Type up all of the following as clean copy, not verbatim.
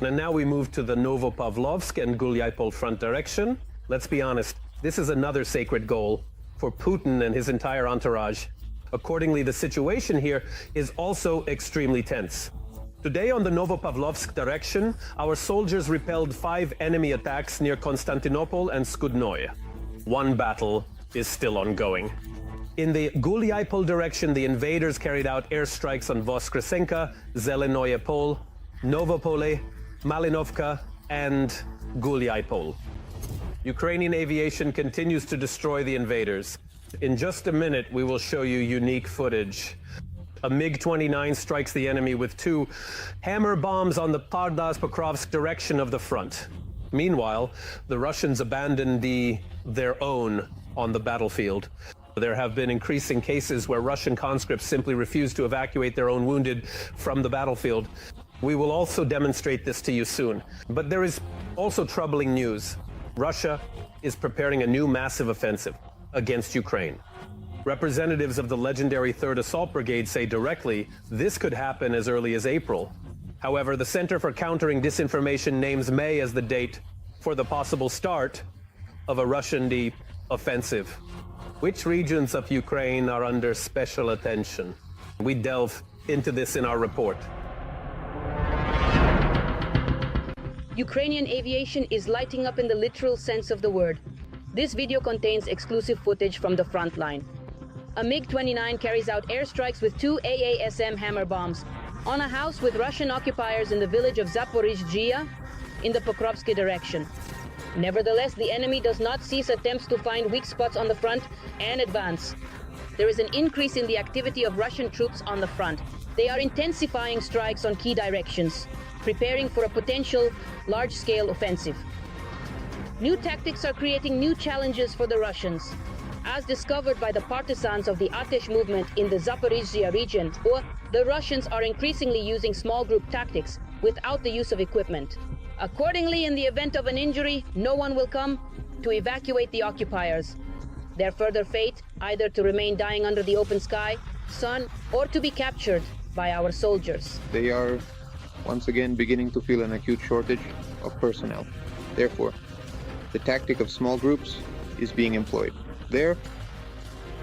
And now we move to the Novo-Pavlovsk and Gulyaipol front direction. Let's be honest, this is another sacred goal for Putin and his entire entourage. Accordingly, the situation here is also extremely tense. Today on the Novo-Pavlovsk direction, our soldiers repelled 5 enemy attacks near Constantinople and Skudnoye. One battle is still ongoing. In the Gulyaipol direction, the invaders carried out airstrikes on Voskresenka, Zelenoye Pol, Novopole, Malinovka, and Gulyaipol. Ukrainian aviation continues to destroy the invaders. In just a minute, we will show you unique footage. A MiG-29 strikes the enemy with 2 hammer bombs on the Pokrovsk direction of the front. Meanwhile, the Russians abandoned their own on the battlefield. There have been increasing cases where Russian conscripts simply refuse to evacuate their own wounded from the battlefield. We will also demonstrate this to you soon. But there is also troubling news. Russia is preparing a new massive offensive against Ukraine. Representatives of the legendary 3rd Assault Brigade say directly this could happen as early as April. However, the Center for Countering Disinformation names May as the date for the possible start of a Russian offensive. Which regions of Ukraine are under special attention? We delve into this in our report. Ukrainian aviation is lighting up in the literal sense of the word. This video contains exclusive footage from the front line. A MiG-29 carries out airstrikes with 2 AASM hammer bombs on a house with Russian occupiers in the village of Zaporizhzhia in the Pokrovsky direction. Nevertheless, the enemy does not cease attempts to find weak spots on the front and advance. There is an increase in the activity of Russian troops on the front. They are intensifying strikes on key directions, preparing for a potential large-scale offensive. New tactics are creating new challenges for the Russians. As discovered by the partisans of the Atesh movement in the Zaporizhzhia region, the Russians are increasingly using small group tactics without the use of equipment. Accordingly, in the event of an injury, no one will come to evacuate the occupiers. Their further fate, either to remain dying under the open sky, sun, or to be captured by our soldiers. They are once again beginning to feel an acute shortage of personnel. Therefore, the tactic of small groups is being employed. There,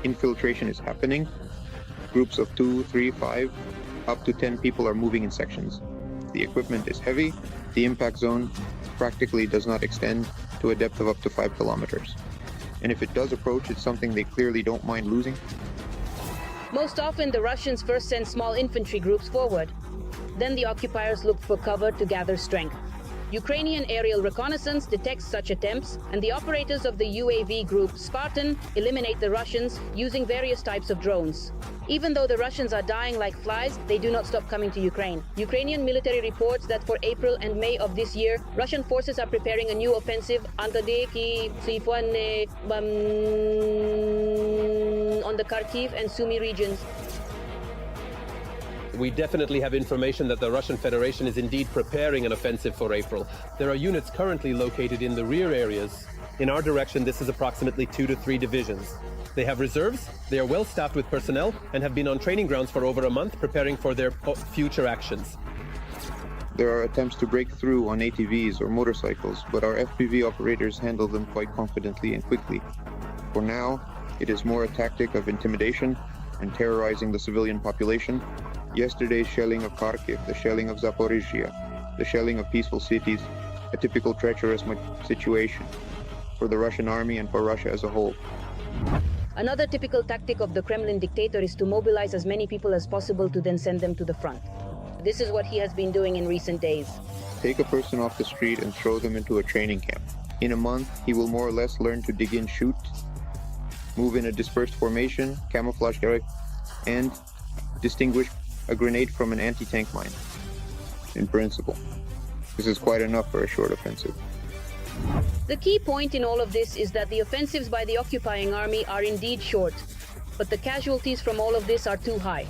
infiltration is happening. Groups of 2, 3, 5, up to 10 people are moving in sections. The equipment is heavy. The impact zone practically does not extend to a depth of up to 5 kilometers. And if it does approach, it's something they clearly don't mind losing. Most often, the Russians first send small infantry groups forward. Then the occupiers look for cover to gather strength. Ukrainian aerial reconnaissance detects such attempts, and the operators of the UAV group Spartan eliminate the Russians using various types of drones. Even though the Russians are dying like flies, they do not stop coming to Ukraine. Ukrainian military reports that for April and May of this year, Russian forces are preparing a new offensive on the Kharkiv and Sumy regions. We definitely have information that the Russian Federation is indeed preparing an offensive for April. There are units currently located in the rear areas. In our direction, this is approximately 2 to 3 divisions. They have reserves, they are well staffed with personnel, and have been on training grounds for over a month preparing for their future actions. There are attempts to break through on ATVs or motorcycles, but our FPV operators handle them quite confidently and quickly. For now, it is more a tactic of intimidation and terrorizing the civilian population. Yesterday's shelling of Kharkiv, the shelling of Zaporizhzhia, the shelling of peaceful cities, a typical treacherous situation for the Russian army and for Russia as a whole. Another typical tactic of the Kremlin dictator is to mobilize as many people as possible to then send them to the front. This is what he has been doing in recent days. Take a person off the street and throw them into a training camp. In a month, he will more or less learn to dig in, shoot, move in a dispersed formation, camouflage, and distinguish a grenade from an anti-tank mine. In principle, this is quite enough for a short offensive. The key point in all of this is that the offensives by the occupying army are indeed short, but the casualties from all of this are too high.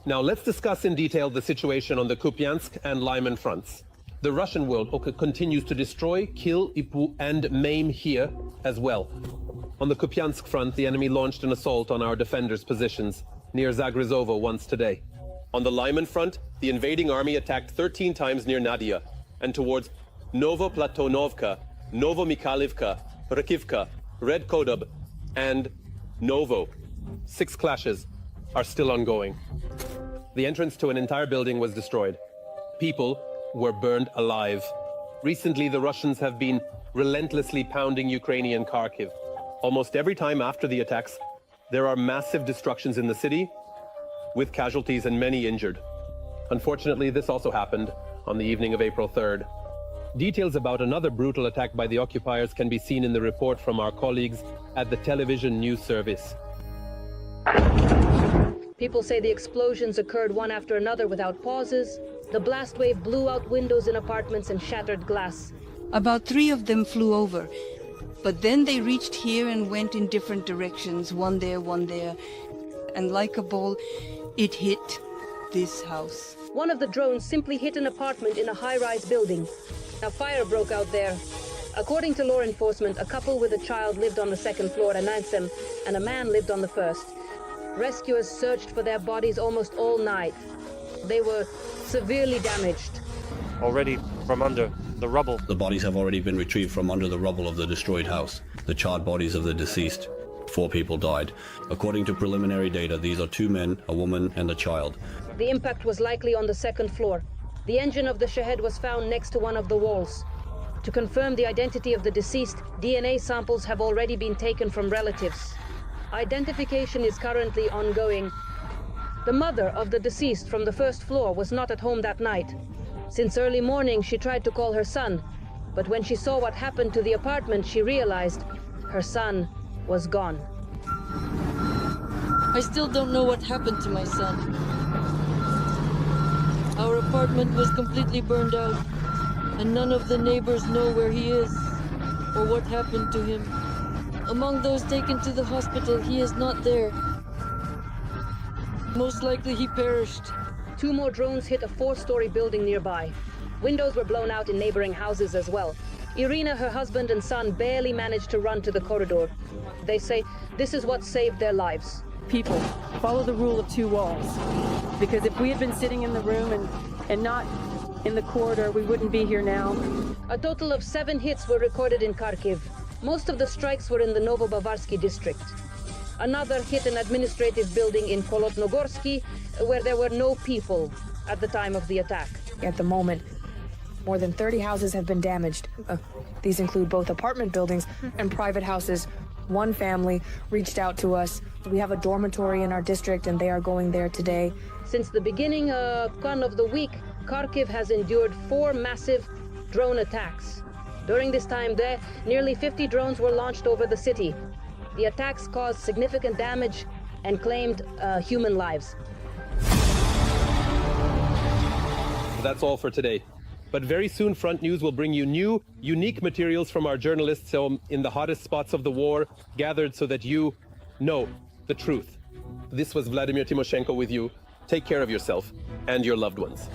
Now let's discuss in detail the situation on the Kupyansk and Lyman fronts. The Russian world continues to destroy, kill, and maim here as well. On the Kupyansk front, the enemy launched an assault on our defenders' positions. near Zaporizhzhia once today. On the Lyman front, the invading army attacked 13 times near Nadia and towards Novo-Platonovka, Novo-Mikhailivka, Kharkiv, Red Kodub, and Novo. 6 clashes are still ongoing. The entrance to an entire building was destroyed. People were burned alive. Recently, the Russians have been relentlessly pounding Ukrainian Kharkiv. Almost every time after the attacks, there are massive destructions in the city, with casualties and many injured. Unfortunately, this also happened on the evening of April 3rd. Details about another brutal attack by the occupiers can be seen in the report from our colleagues at the television news service. People say the explosions occurred one after another without pauses. The blast wave blew out windows in apartments and shattered glass. About 3 of them flew over, but then they reached here and went in different directions, one there, and like a ball, it hit this house. One of the drones simply hit an apartment in a high-rise building. A fire broke out there. According to law enforcement, a couple with a child lived on the second floor, and a man lived on the first. Rescuers searched for their bodies almost all night. They were severely damaged. Already from under the rubble. The bodies have already been retrieved from under the rubble of the destroyed house. The charred bodies of the deceased. 4 people died. According to preliminary data, these are 2 men, a woman, and a child. The impact was likely on the second floor. The engine of the Shahed was found next to one of the walls. To confirm the identity of the deceased, DNA samples have already been taken from relatives. Identification is currently ongoing. The mother of the deceased from the first floor was not at home that night. Since early morning, she tried to call her son, but when she saw what happened to the apartment, she realized her son was gone. I still don't know what happened to my son. Our apartment was completely burned out, and none of the neighbors know where he is or what happened to him. Among those taken to the hospital, he is not there. Most likely he perished. 2 more drones hit a 4-story building nearby. Windows were blown out in neighboring houses as well. Irina, her husband and son barely managed to run to the corridor. They say this is what saved their lives. People, follow the rule of 2 walls. Because if we had been sitting in the room and not in the corridor, we wouldn't be here now. A total of 7 hits were recorded in Kharkiv. Most of the strikes were in the Novo-Pavlovsk district. Another hit an administrative building in Kolotnogorsky, where there were no people at the time of the attack. At the moment, more than 30 houses have been damaged. These include both apartment buildings and private houses. One family reached out to us. We have a dormitory in our district, and they are going there today. Since the beginning of the week, Kharkiv has endured 4 massive drone attacks. During this time, nearly 50 drones were launched over the city. The attacks caused significant damage and claimed human lives. That's all for today. But very soon, Front News will bring you new, unique materials from our journalists in the hottest spots of the war, gathered so that you know the truth. This was Vladimir Timoshenko with you. Take care of yourself and your loved ones.